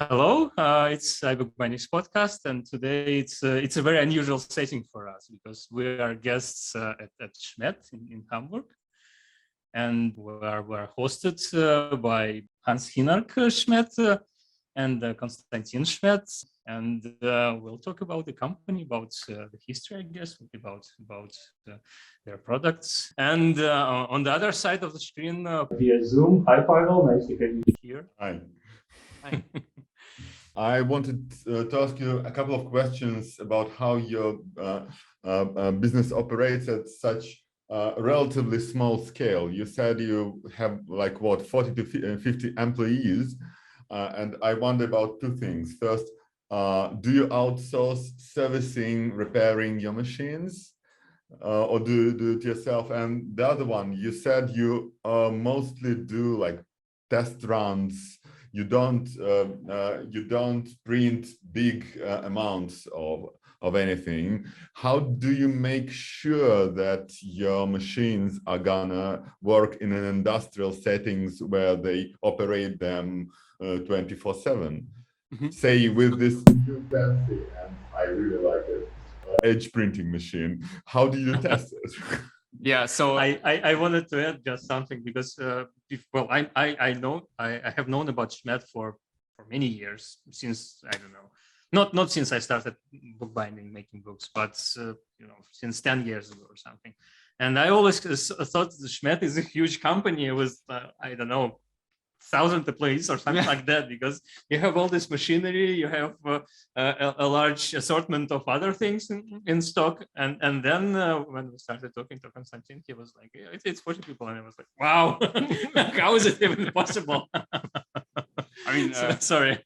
Hello, it's iBookBinding's podcast, and today it's a very unusual setting for us because we are guests at Schmedt in Hamburg, and we're hosted by Hans Hinnerk Schmedt and Konstantin Schmedt, and we'll talk about the company, about the history, I guess, about their products, and on the other side of the screen via Zoom. Hi, Pavel, nice to have you here. Hi. Hi. I wanted to ask you a couple of questions about how your business operates at such a relatively small scale. You said you have like what, 40 to 50 employees, and I wonder about two things. First, do you outsource servicing, repairing your machines, or do you do it yourself? And the other one, you said you mostly do like test runs. You don't print big amounts of anything. How do you make sure that your machines are gonna work in an industrial settings where they operate them 24/7? Say with this new fancy, and I really like it, edge printing machine. How do you test it? Yeah, so I wanted to add just something because I have known about Schmedt for many years, since I don't know, not since I started bookbinding, making books, but since 10 years ago or something. And I always thought Schmedt is a huge company with I don't know, 1,000 employees or something like that, because you have all this machinery, you have a large assortment of other things in stock, and then when we started talking to Konstantin, he was like, yeah, it's 40 people, and I was like, wow, how is it even possible? I mean, sorry.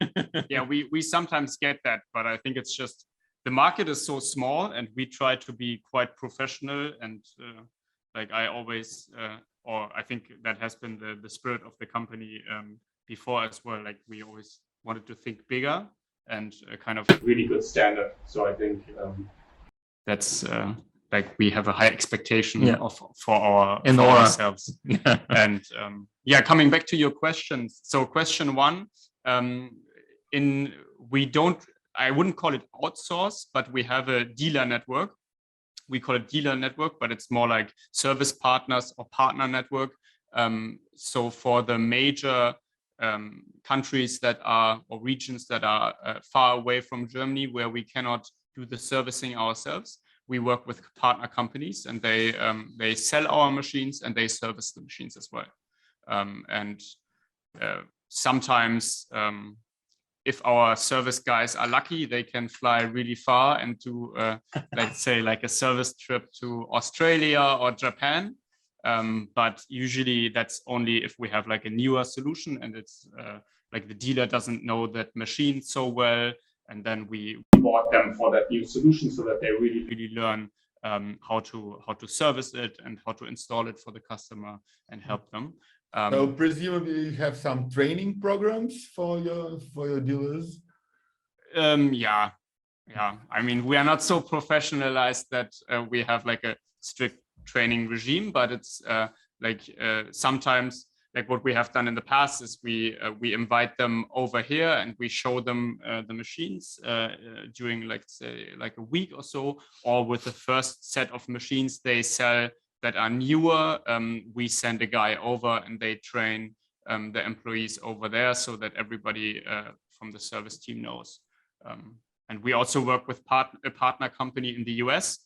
Yeah, we sometimes get that, but I think it's just the market is so small, and we try to be quite professional, and like I always or I think that has been the spirit of the company before as well. Like we always wanted to think bigger and kind of really good standard. So I think that's like we have a high expectation for ourselves. And coming back to your questions. So question one, I wouldn't call it outsource, but we have a dealer network. We call it dealer network, but it's more like service partners or partner network. So for the major countries that are, or regions that are far away from Germany, where we cannot do the servicing ourselves, we work with partner companies, and they sell our machines and they service the machines as well. Sometimes if our service guys are lucky, they can fly really far and do, let's say, like a service trip to Australia or Japan. But usually that's only if we have like a newer solution, and it's like the dealer doesn't know that machine so well, and then we bought them for that new solution so that they really learn how to service it and how to install it for the customer and help them. So presumably you have some training programs for your dealers? Yeah. I mean, we are not so professionalized that we have like a strict training regime, but it's sometimes like what we have done in the past is we invite them over here and we show them the machines during like say like a week or so, or with the first set of machines they sell that are newer, we send a guy over and they train the employees over there so that everybody from the service team knows. And we also work with a partner company in the US.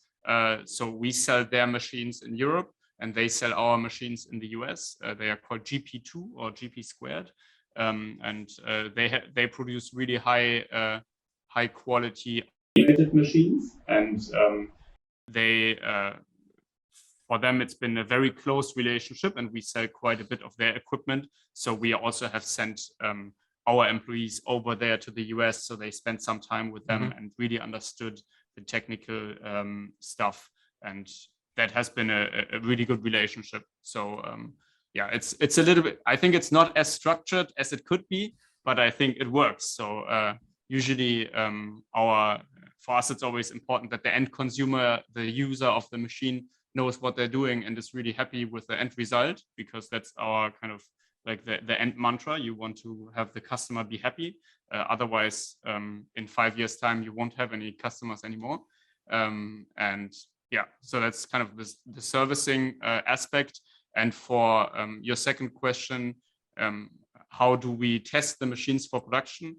So we sell their machines in Europe and they sell our machines in the US. They are called GP2 or GP squared. And they produce really high quality machines. And for them, it's been a very close relationship, and we sell quite a bit of their equipment. So we also have sent our employees over there to the US, so they spent some time with them and really understood the technical stuff, and that has been a really good relationship. So it's a little bit. I think it's not as structured as it could be, but I think it works. So usually, for us, it's always important that the end consumer, the user of the machine, knows what they're doing and is really happy with the end result, because that's our kind of like the end mantra. You want to have the customer be happy. Otherwise, in 5 years' time, you won't have any customers anymore. And yeah, so that's kind of the servicing aspect. And for your second question, how do we test the machines for production?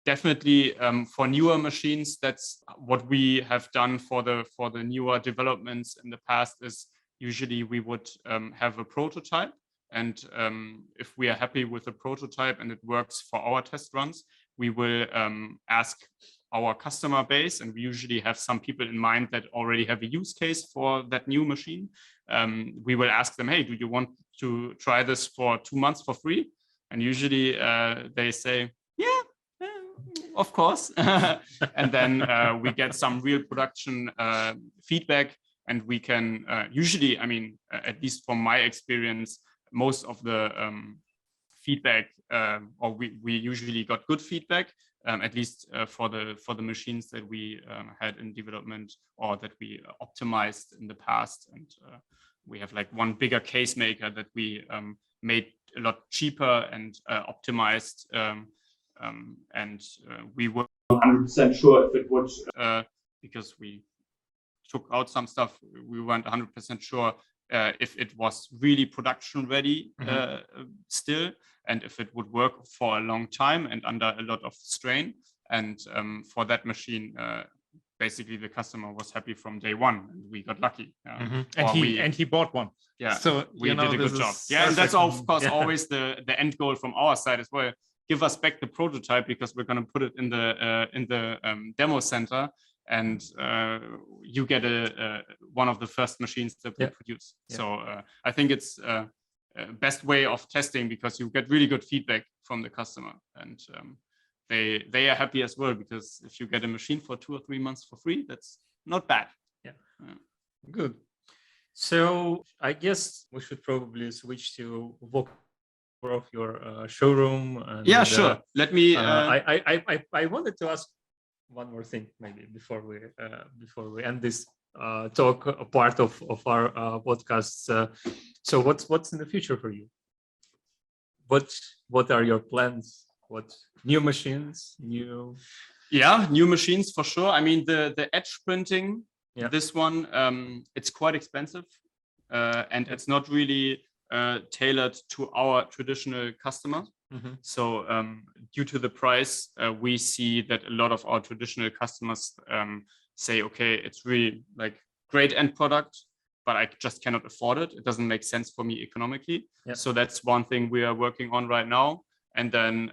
Definitely for newer machines, that's what we have done for the newer developments in the past. Is usually we would have a prototype, and if we are happy with the prototype and it works for our test runs, we will ask our customer base, and we usually have some people in mind that already have a use case for that new machine. We will ask them, hey, do you want to try this for 2 months for free? And usually they say, yeah, of course. And then we get some real production feedback, and we can usually, I mean, at least from my experience, most of the feedback, or we usually got good feedback, at least for the machines that we had in development or that we optimized in the past. And we have like one bigger case maker that we made a lot cheaper and optimized. And we were 100% sure if it would, because we took out some stuff, we weren't 100% sure if it was really production ready still, and if it would work for a long time and under a lot of strain. And for that machine, basically the customer was happy from day one, and we got lucky. And he bought one. Yeah, so we did a good job. Yeah, and that's of course always the end goal from our side as well. Give us back the prototype, because we're going to put it in the demo center, and you get one of the first machines that we produce. So I think it's best way of testing, because you get really good feedback from the customer, and they are happy as well, because if you get a machine for 2 or 3 months for free, that's not bad. Good. So I guess we should probably switch to walk of your showroom. And, yeah, sure. Let me. I wanted to ask one more thing, maybe before we end this talk part of our podcast. So what's in the future for you? What are your plans? What new machines? New machines for sure. I mean, the edge printing. Yeah. This one, it's quite expensive, and it's not really tailored to our traditional customer. So due to the price, we see that a lot of our traditional customers say, okay, it's really like great end product, but I just cannot afford it. It doesn't make sense for me economically. So that's one thing we are working on right now. And then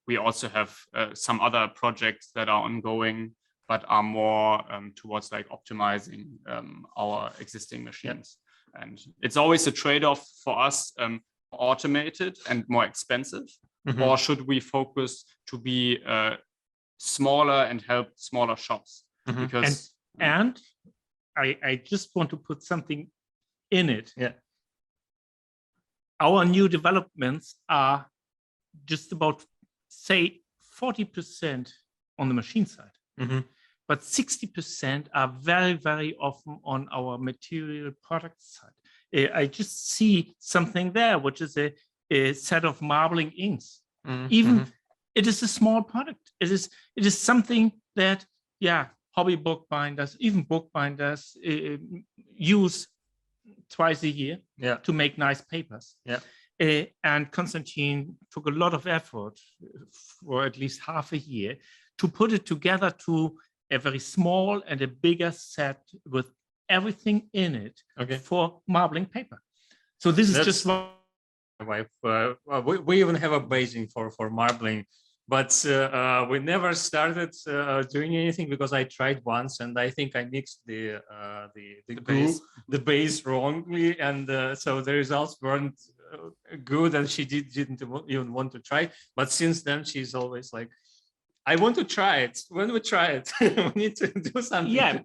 we also have some other projects that are ongoing, but are more towards like optimizing our existing machines. And it's always a trade-off for us, automated and more expensive, or should we focus to be smaller and help smaller shops? Because and I just want to put something in it. Our new developments are just about, say, 40% on the machine side. But 60% are very, very often on our material product side. I just see something there, which is a set of marbling inks. Even it is a small product. It is something that, hobby bookbinders, even bookbinders use twice a year to make nice papers. And Konstantin took a lot of effort for at least half a year to put it together to a very small and a bigger set with everything in it for marbling paper. So this is just one. We even have a basing for marbling, but we never started doing anything, because I tried once and I think I mixed the base wrongly, and so the results weren't good, and she didn't even want to try. But since then, she's always like, I want to try it. When we try it, we need to do something.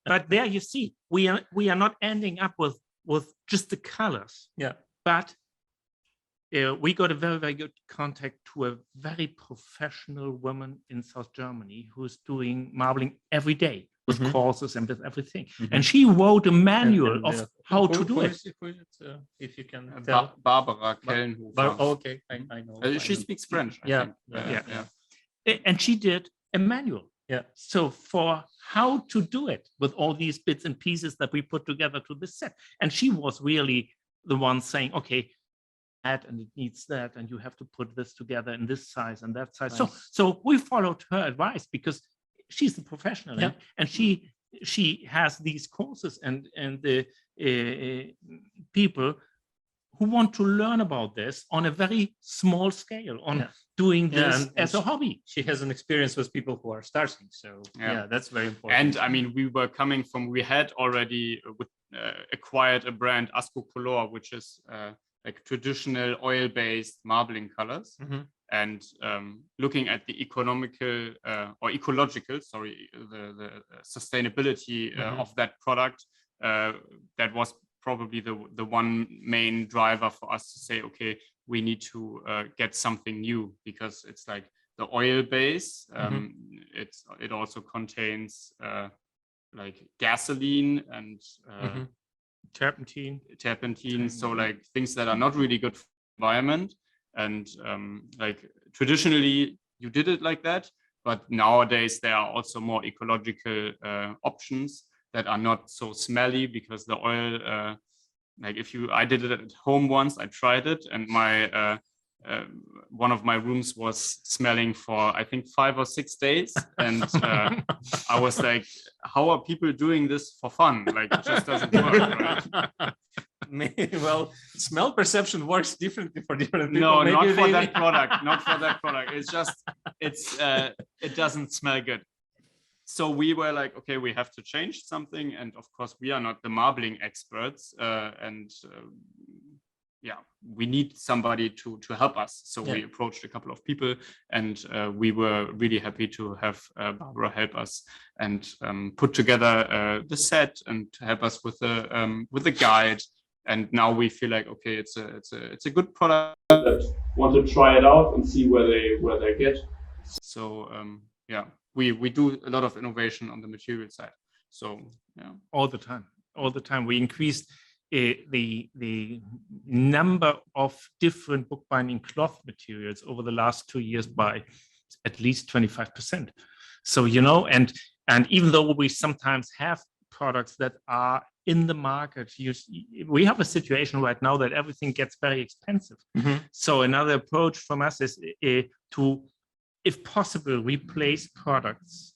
But there you see, we are not ending up with just the colors. But we got a very, very good contact to a very professional woman in South Germany who's doing marbling every day. with courses and with everything. And she wrote a manual of how to do it. If you can tell. Barbara Kellenhofer. Okay, I know. She speaks French. I think. And she did a manual. Yeah. So for how to do it with all these bits and pieces that we put together to this set. And she was really the one saying, okay, that and it needs that, and you have to put this together in this size and that size. Nice. So we followed her advice because she's a professional, and she has these courses and the people who want to learn about this on a very small scale, on doing this as a hobby. She has an experience with people who are starting. So that's very important. And I mean, we had already acquired a brand, Asco Color, which is like traditional oil-based marbling colors. And looking at the ecological, the sustainability of that product, that was probably the one main driver for us to say, okay, we need to get something new, because it's like the oil base. It also contains like gasoline and turpentine. So like things that are not really good for the environment. And like traditionally you did it like that, but nowadays there are also more ecological options that are not so smelly, because the oil, like I did it at home once, I tried it, and my one of my rooms was smelling for I think 5 or 6 days, and I was like, how are people doing this for fun? Like, it just doesn't work, right? Well, smell perception works differently for different people. No, not for that product. Not for that product. It's just it doesn't smell good. So we were like, okay, we have to change something, and of course we are not the marbling experts, we need somebody to help us. So we approached a couple of people, and we were really happy to have Barbara help us and put together the set and to help us with the guide. And now we feel like, okay, it's a good product. That want to try it out and see where they get. So we do a lot of innovation on the material side. So all the time we increased the number of different bookbinding cloth materials over the last 2 years by at least 25%. So and even though we sometimes have products that are in the market, we have a situation right now that everything gets very expensive. So another approach from us is to, if possible, replace products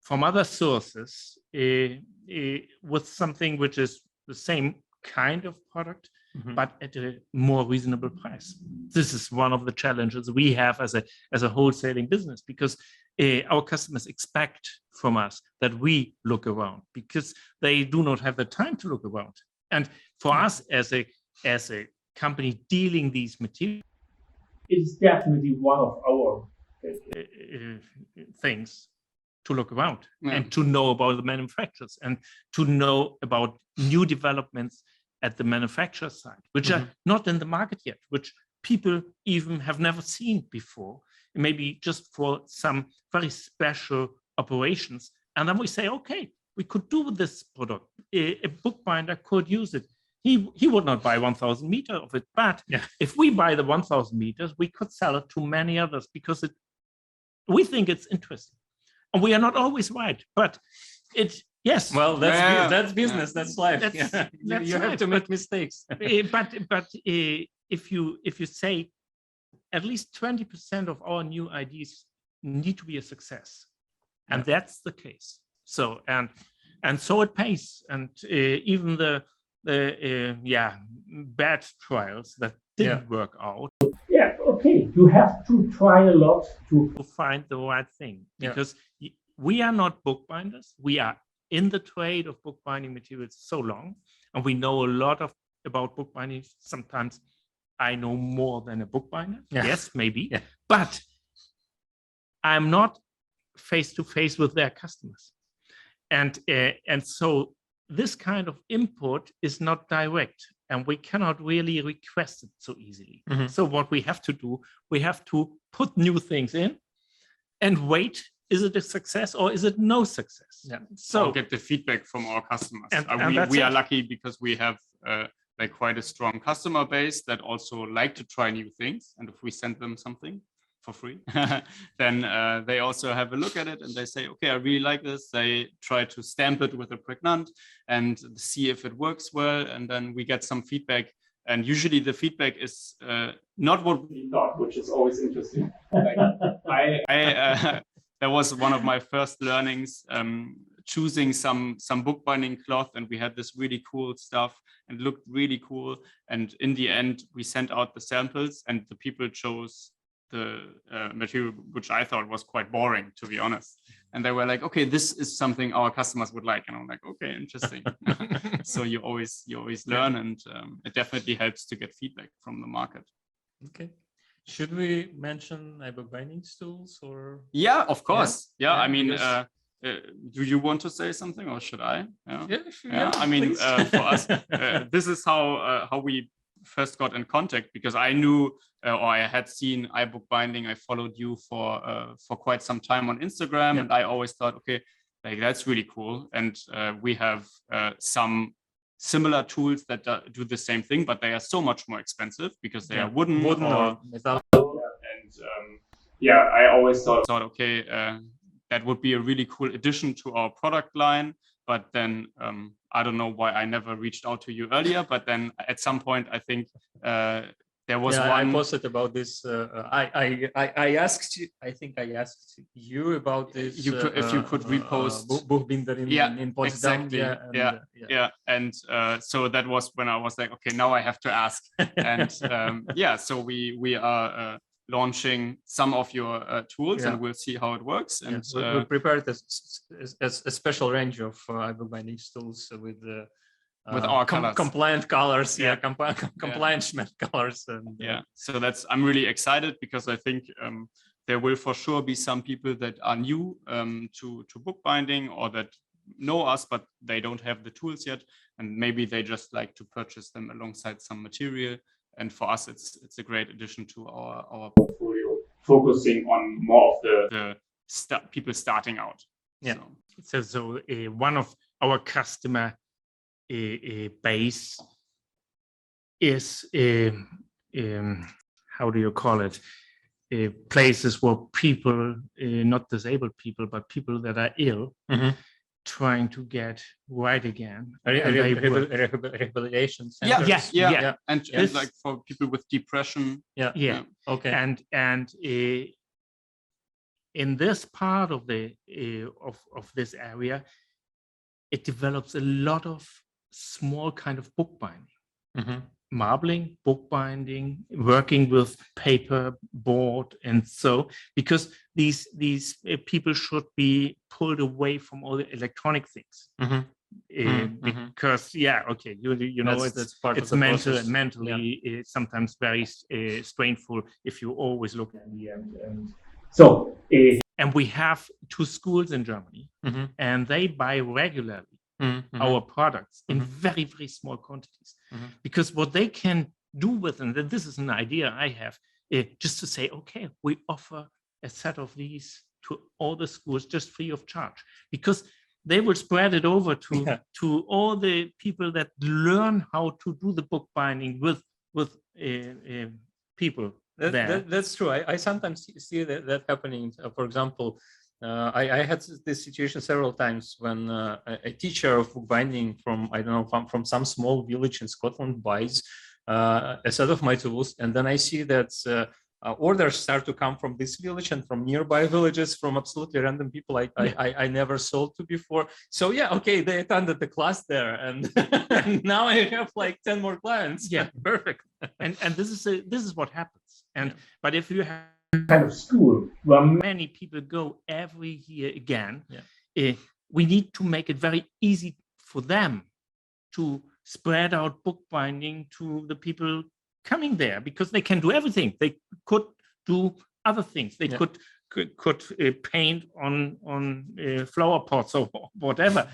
from other sources with something which is the same kind of product, but at a more reasonable price. This is one of the challenges we have as a wholesaling business, because our customers expect from us that we look around, because they do not have the time to look around. And for us as a company dealing these materials, it's definitely one of our things to look around and to know about the manufacturers and to know about new developments at the manufacturer side, which are not in the market yet, which people even have never seen before, maybe just for some very special operations. And then we say, okay, we could do this product. A bookbinder could use it. He would not buy 1,000 meters of it, but if we buy the 1,000 meters, we could sell it to many others, because we think it's interesting. And we are not always right, but it's yes. Well, that's business. That's life. That's you have to make mistakes. But if you say at least 20% of our new ideas need to be a success, and that's the case. So and so it pays. And even the bad trials that didn't work out. Yeah, okay. You have to try a lot to find the right thing, because we are not bookbinders. We are in the trade of bookbinding materials so long, and we know a lot about bookbinding. Sometimes I know more than a bookbinder. Yes, maybe. But I'm not face to face with their customers. And so this kind of input is not direct, and we cannot really request it so easily. So what we have to do, we have to put new things in and wait is it a success or is it no success? Yeah. So get the feedback from our customers. And We are lucky because we have like quite a strong customer base that also like to try new things. And if we send them something for free, then they also have a look at it and they say, okay, I really like this. They try to stamp it with a pregnant and see if it works well. And then we get some feedback. And usually the feedback is not what we thought, which is always interesting. Like that was one of my first learnings, choosing some bookbinding cloth, and we had this really cool stuff and looked really cool. And in the end, we sent out the samples, and the people chose the material, which I thought was quite boring, to be honest. And they were like, okay, this is something our customers would like. And I'm like, okay, interesting. So you always learn, and it definitely helps to get feedback from the market. Okay. Should we mention iBookBinding tools or? Yeah, of course. Yeah, Yeah, I mean, because... do you want to say something or should I? Yeah, I mean, please. for us, this is how we first got in contact, because I knew or I had seen iBookBinding. I followed you for quite some time on Instagram, and I always thought, okay, like that's really cool. And we have some similar tools that do the same thing, but they are so much more expensive because they are wooden or metal. And I always thought, okay, that would be a really cool addition to our product line. But then I don't know why I never reached out to you earlier. But then at some point, I think there was one. I posted about this. I asked you. I think I asked you about this. If you could repost bookbinder in Potsdam. Exactly. And so that was when I was like, okay, now I have to ask. And so we are launching some of your tools, and we'll see how it works. And we prepared a special range of iBookBinding tools with our compliant colors, compliant Schmedt colors, and so I'm really excited, because I think there will for sure be some people that are new to bookbinding, or that know us but they don't have the tools yet, and maybe they just like to purchase them alongside some material. And for us, it's a great addition to our portfolio, focusing on more of the people starting out. So one of our customer base is how do you call it? Places where people, not disabled people, but people that are ill, trying to get right again. Rehabilitation centers. And like for people with depression. Okay. And in this part of the of this area, it develops a lot of small kind of bookbinding, marbling, bookbinding, working with paper, board, and so, because these people should be pulled away from all the electronic things. Because you know, it's mentally it's sometimes very strainful if you always look at the end. And so and we have 2 schools in Germany, and they buy regularly our products in very, very small quantities, because what they can do with them, this is an idea I have, just to say, okay, we offer a set of these to all the schools just free of charge, because they will spread it over to all the people that learn how to do the bookbinding with people. That's true. I sometimes see that happening. For example, I had this situation several times when a teacher of bookbinding from some small village in Scotland buys a set of my tools, and then I see that orders start to come from this village and from nearby villages, from absolutely random people I never sold to before. So they attended the class there, and, and now I have like 10 more clients. Perfect. And this is what happens. And but if you have kind of school where many people go every year again, we need to make it very easy for them to spread out bookbinding to the people coming there, because they can do everything. They could do other things. They could paint on flower pots or whatever.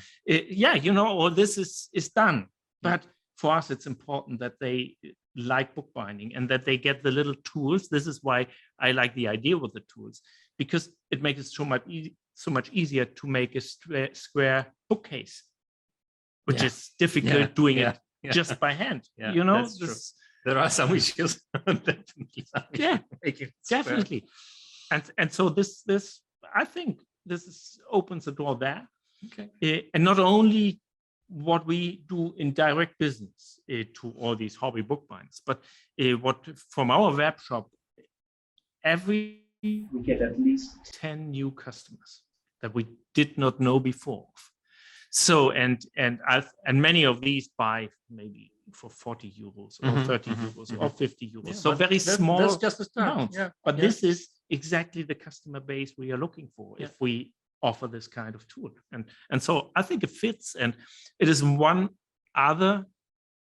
All this is done. But for us, it's important that they like bookbinding and that they get the little tools. This is why I like the idea with the tools, because it makes it so much so much easier to make a square bookcase, which is difficult doing it just by hand. Yeah, you know, that's true. There are some issues. Definitely. Definitely. And so this I think this opens the door there. Okay. And not only what we do in direct business to all these hobby bookbinders, but what from our web shop, we get at least 10 new customers that we did not know before. So and many of these buy maybe for 40 euros or 30 euros or 50 euros. Yeah, so very small. That's just a start. amounts. Yeah. But this is exactly the customer base we are looking for if we offer this kind of tool. And so I think it fits, and it is one other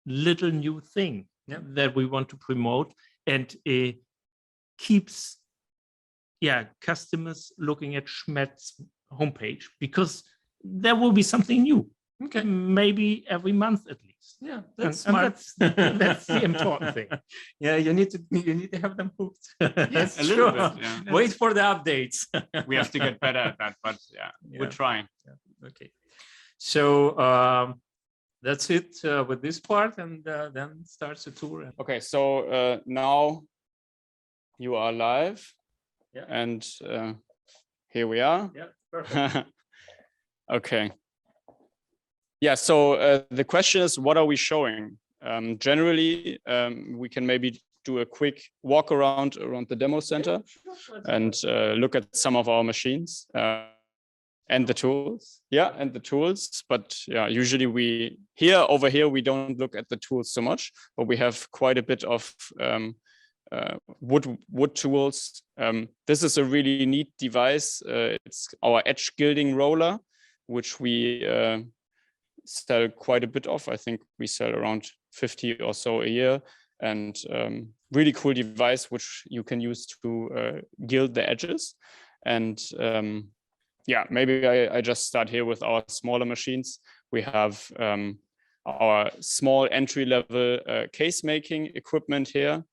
little new thing that we want to promote, and it keeps customers looking at Schmedt's homepage, because there will be something new. Okay. Maybe every month at least. Yeah, that's and smart. that's the important thing. Yeah, you need to have them hooked. That's a little bit. Yeah. Wait for the updates. We have to get better at that, but we're trying. Yeah. Okay. So that's it with this part, and then starts the tour. Okay, so now you are live. Yeah. And here we are. Yeah, perfect. Okay. Yeah, so the question is, what are we showing? Generally, we can maybe do a quick walk around the demo center and look at some of our machines and the tools. Yeah, and the tools. But yeah, usually over here, we don't look at the tools so much, but we have quite a bit of wood tools. This is a really neat device. It's our edge gilding roller, which we sell quite a bit of. I think we sell around 50 or so a year, and really cool device which you can use to gild the edges. And maybe I just start here with our smaller machines. We have our small entry-level case making equipment here.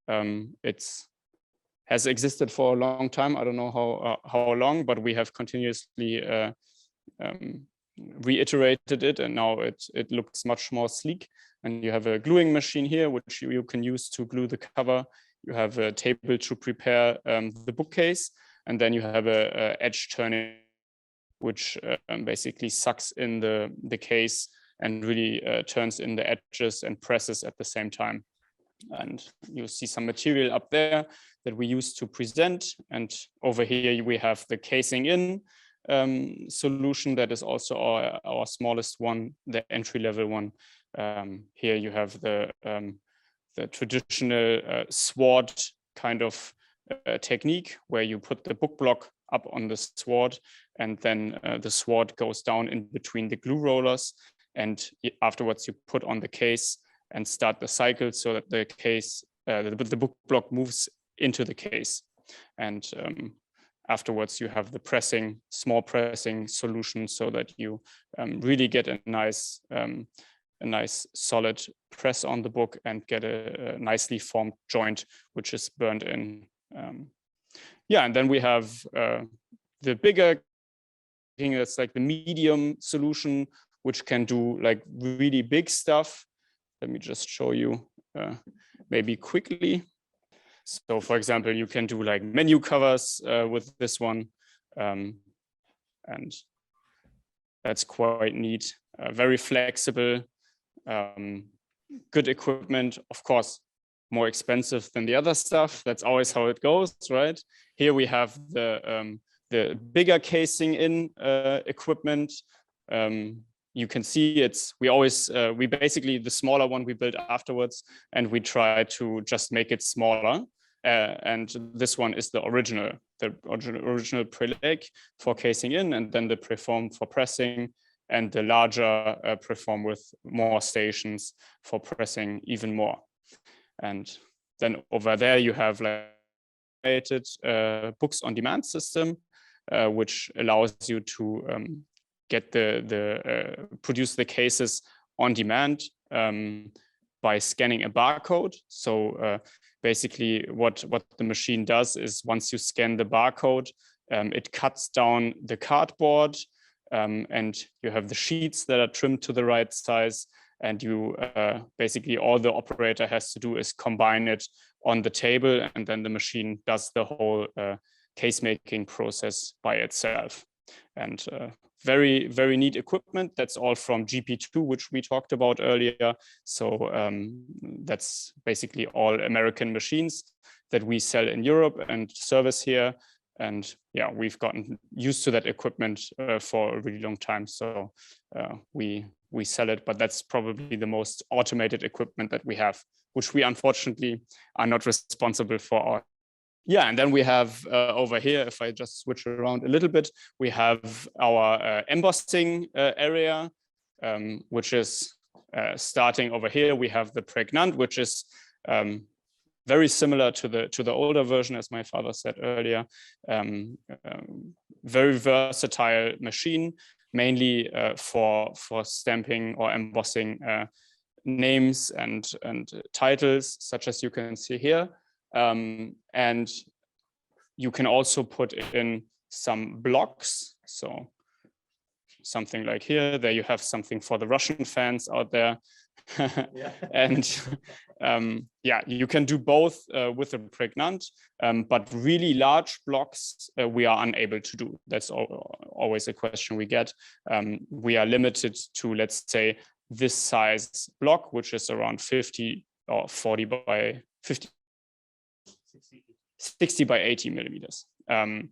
It has existed for a long time. I don't know how long, but we have continuously reiterated it, and now it looks much more sleek. And you have a gluing machine here, which you can use to glue the cover. You have a table to prepare the bookcase, and then you have a edge turning, which basically sucks in the case and really turns in the edges and presses at the same time. And you see some material up there that we use to present. And over here we have the casing in solution that is also our smallest one, the entry-level one. Here you have the traditional sword kind of technique, where you put the book block up on the sword, and then the sword goes down in between the glue rollers, and afterwards you put on the case and start the cycle so that the case, the book block moves into the case. And afterwards you have the small pressing solution, so that you really get a nice solid press on the book and get a nicely formed joint, which is burned in. And then we have the bigger thing that's like the medium solution, which can do like really big stuff. Let me just show you maybe quickly. So for example, you can do like menu covers with this one. And that's quite neat, very flexible, good equipment, of course, more expensive than the other stuff. That's always how it goes, right? Here we have the bigger casing in equipment. You can see we basically, the smaller one we build afterwards, and we try to just make it smaller. And this one is the original pre-leg for casing in, and then the preform for pressing, and the larger preform with more stations for pressing even more. And then over there you have like books on demand system, which allows you to get produce the cases on demand by scanning a barcode. So basically what the machine does is, once you scan the barcode, It cuts down the cardboard, and you have the sheets that are trimmed to the right size. And you basically, all the operator has to do is combine it on the table, and then the machine does the whole case making process by itself. And very, very neat equipment. That's all from GP2, which we talked about earlier. So that's basically all American machines that we sell in Europe and service here. And yeah, we've gotten used to that equipment for a really long time. So we sell it, but that's probably the most automated equipment that we have, which we unfortunately are not responsible for. Yeah, and then we have over here, if I just switch around a little bit, we have our embossing area, which is starting over here. We have the pregnant, which is very similar to the older version, as my father said earlier. Very versatile machine, mainly for stamping or embossing names and titles, such as you can see here. And you can also put in some blocks. So something like here, there you have something for the Russian fans out there. Yeah. And yeah, you can do both with a pregnant, but really large blocks we are unable to do. That's always a question we get. We are limited to, let's say, this size block, which is around 50 or 40 by 50. 60 by 80 millimeters. And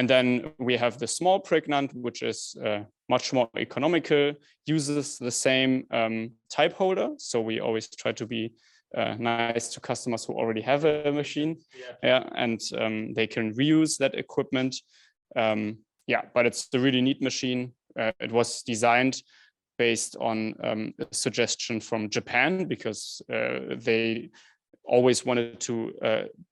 then we have the small pregnant, which is much more economical, uses the same type holder. So we always try to be nice to customers who already have a machine. Yeah, and they can reuse that equipment. Yeah, but it's a really neat machine. It was designed based on a suggestion from Japan, because they always wanted to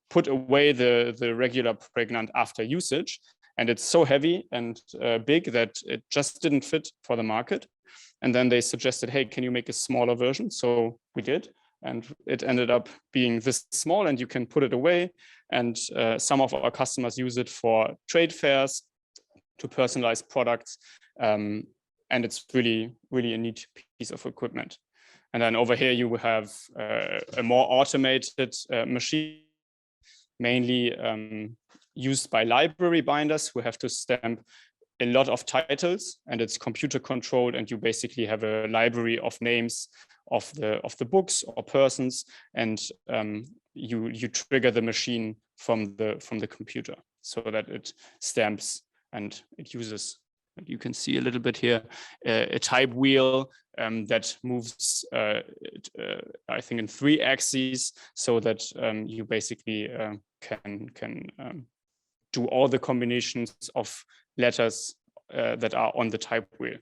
put away the regular pregnant after usage. And it's so heavy and big that it just didn't fit for the market. And then they suggested, hey, can you make a smaller version? So we did. And it ended up being this small, and you can put it away. And some of our customers use it for trade fairs to personalize products. And it's really, really a neat piece of equipment. And then over here, you have a more automated machine, mainly used by library binders who have to stamp a lot of titles, and it's computer controlled, and you basically have a library of names of the books or persons, and you trigger the machine from the computer so that it stamps, and it uses, you can see a little bit here, a type wheel that moves, I think, in 3 axes, so that you basically can do all the combinations of letters that are on the type wheel,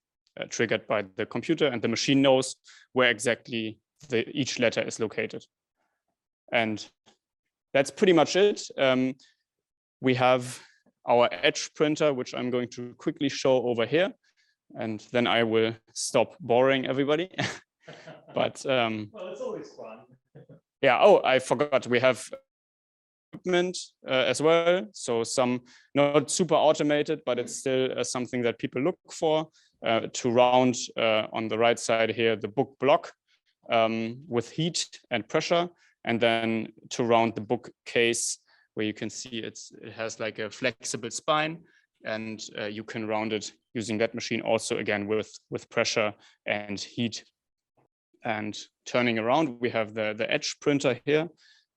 triggered by the computer, and the machine knows where exactly each letter is located. And that's pretty much it. We have our edge printer, which I'm going to quickly show over here, and then I will stop boring everybody. But well, it's always fun. Yeah. Oh, I forgot. We have equipment as well. So some not super automated, but it's still something that people look for. To round on the right side here, the book block with heat and pressure, and then to round the book case, where you can see it has like a flexible spine, and you can round it using that machine also, again with pressure and heat. And turning around, we have the edge printer here,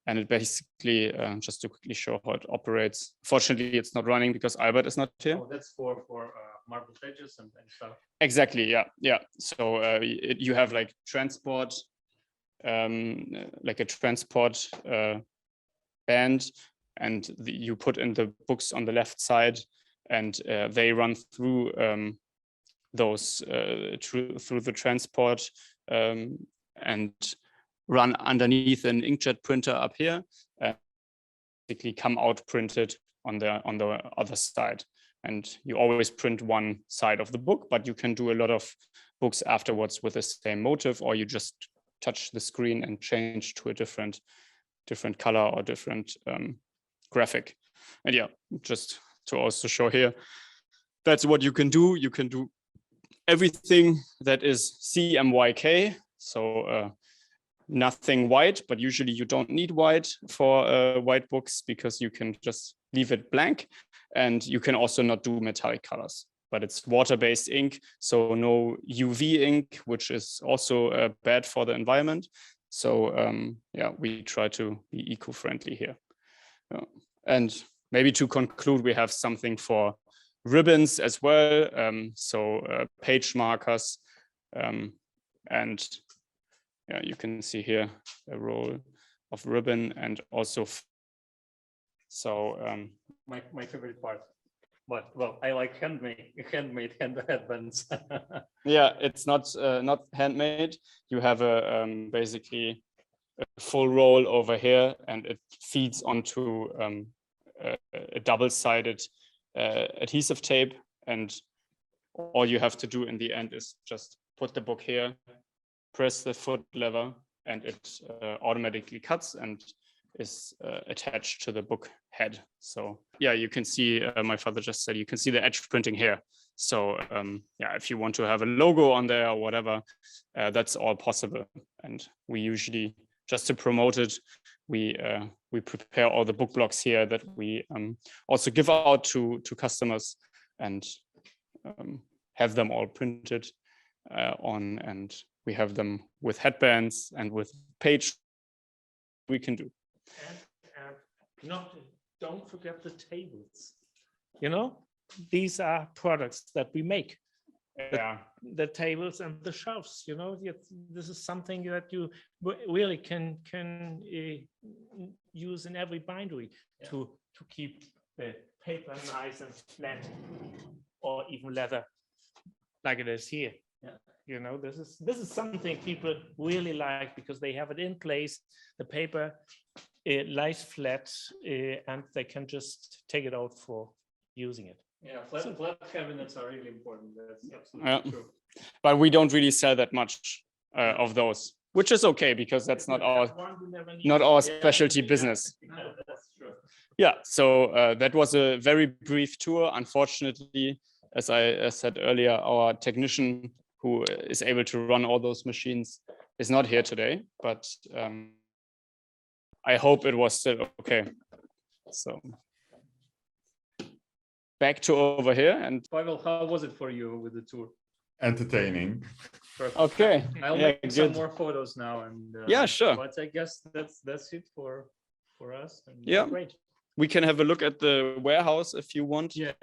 and it basically, just to quickly show how it operates. Fortunately, it's not running because Albert is not here. Oh, that's for marble edges and stuff. Exactly, yeah. So you have like transport, like a transport band, and you put in the books on the left side, and they run through those through the transport and run underneath an inkjet printer up here, basically come out printed on the other side. And you always print one side of the book, but you can do a lot of books afterwards with the same motif, or you just touch the screen and change to a different color or different graphic. And yeah, just to also show here. That's what you can do. You can do everything that is CMYK. So nothing white, but usually you don't need white for white books because you can just leave it blank. And you can also not do metallic colors, but it's water-based ink. So no UV ink, which is also bad for the environment. So yeah, we try to be eco-friendly here. And maybe to conclude, we have something for ribbons as well. So page markers. And yeah, you can see here a roll of ribbon and also. So my favorite part. But well, I like handmade headbands. Yeah, it's not handmade. You have a basically a full roll over here, and it feeds onto a double-sided adhesive tape. And all you have to do in the end is just put the book here, press the foot lever, and it automatically cuts and is attached to the book head. So yeah, you can see, my father just said, you can see the edge printing here. So yeah, if you want to have a logo on there or whatever, that's all possible. And we usually, just to promote it, we prepare all the book blocks here that we also give out to customers and have them all printed on, and we have them with headbands and with page we can do. And don't forget the tables. You know, these are products that we make. Yeah. The tables and the shelves. You know, this is something that you really can use in every bindery to keep the paper nice and flat, or even leather, like it is here. Yeah. You know, this is something people really like because they have it in place. The paper lies flat, and they can just take it out for using it. Yeah, flat cabinets are really important. That's absolutely true. But we don't really sell that much of those, which is okay because that's not our specialty business. That's true. Yeah, so that was a very brief tour. Unfortunately, as I said earlier, our technician who is able to run all those machines is not here today, but I hope it was still okay. So back to over here. And Pavel, how was it for you with the tour? Entertaining. Perfect. okay, I'll yeah, make some good. more photos now, and Yeah, sure. But I guess that's it for us. And Yeah. great. We can have a look at the warehouse if you want. Yeah.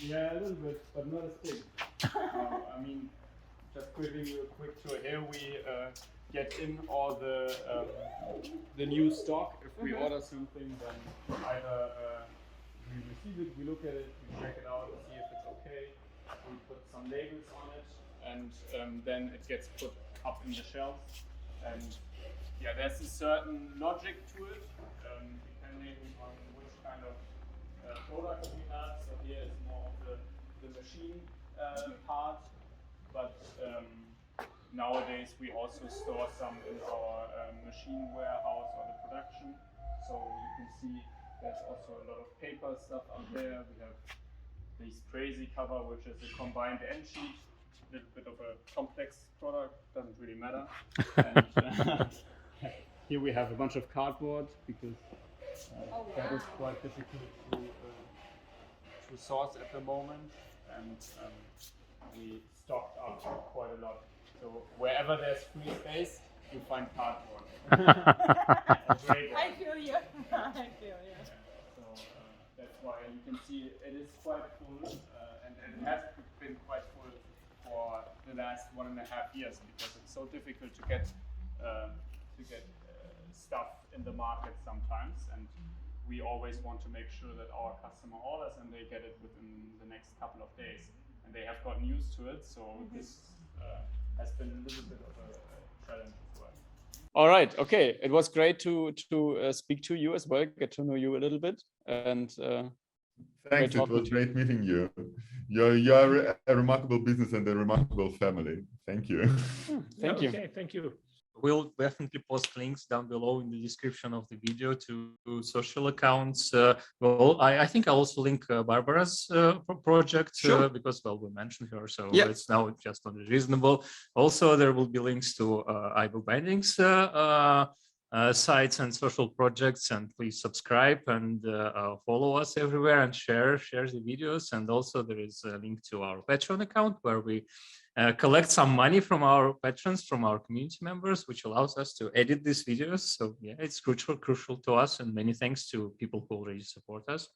Yeah, a little bit, but not as big. I mean, just giving you a quick tour here, we get in all the new stock. If we order something, then either we receive it, we look at it, we check it out, see if it's okay. We put some labels on it, and then it gets put up in the shelves. And yeah, there's a certain logic to it, depending on which kind of product we have. So here is more of the machine part, but nowadays we also store some in our machine warehouse or the production. So you can see there's also a lot of paper stuff out there. We have this crazy cover, which is a combined end sheet, a little bit of a complex product, doesn't really matter. And here we have a bunch of cardboard because that is quite difficult to source at the moment, and we stocked up quite a lot. So wherever there's free space, you find cardboard. I feel you. I feel you. So that's why you can see it is quite full, and it has been quite full for the last 1.5 years because it's so difficult to get stuff in the market sometimes, and we always want to make sure that our customer orders and they get it within the next couple of days, and they have gotten used to it. So this has been a little bit of a challenge as well. All right. Okay. It was great to speak to you as well, get to know you a little bit, and Thanks. It was great meeting you. You're a remarkable business and a remarkable family. Thank you. Thank you. Okay, thank you. We'll definitely post links down below in the description of the video to social accounts. Well, I think I'll also link Barbara's project because, well, we mentioned her, so it's now just only reasonable. Also, there will be links to iBookBinding's sites and social projects, and please subscribe and follow us everywhere and share the videos. And also there is a link to our Patreon account where we collect some money from our patrons, from our community members, which allows us to edit these videos. So yeah, it's crucial to us, and many thanks to people who already support us.